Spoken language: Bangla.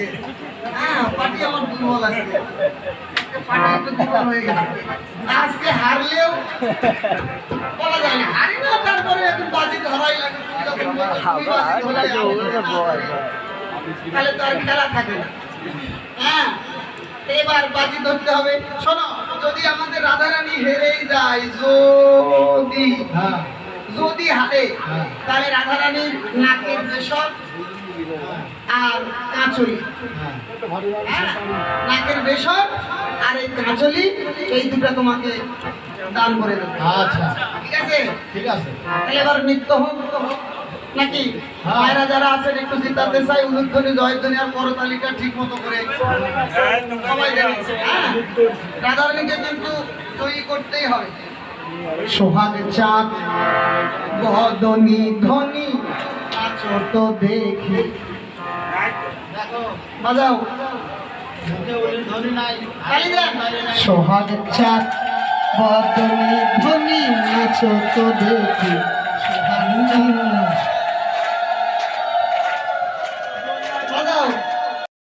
আজকে। হ্যাঁ, পার্টি আমার দুর্বল আজকে। পার্টি একটু দুর্বল হয়ে গেছে। আজকে হারলেও বলা যায় না। হারি না, তারপরে একটু বাজি ধরাই লাগে। তাহলে তো আর খেলা থাকে না। হ্যাঁ, এবার বাজি ধরতে হবে। শোনো, যদি আমাদের রাধারানী হেরেই যায়, যদি হারে, তাহলে রাধারানীর নাকের বেশক আর কাঁচলি, নাকের বেশক আর এই কাঁচলি, এই দুটো তোমাকে দান করে দেবো। আচ্ছা, ঠিক আছে? ঠিক আছে। তাহলে এবার নৃত্য হোক নাকি? মায়েরা যারা আছেন একটু জিতাতে চাই, উলুধ্বনি, জয়ধ্বনি আর করতালিকা ঠিক মতো করে সবাই দেবে। হ্যাঁ, রাধারানীকে কিন্তু জয়ী করতেই হবে। সোহাগ চাঁদ বদনি ধ্বনি নাচো তো দেখি। বাজাও সোহাগ চাঁদ বদনি ধ্বনি নাচো তো দেখি। সোহাগ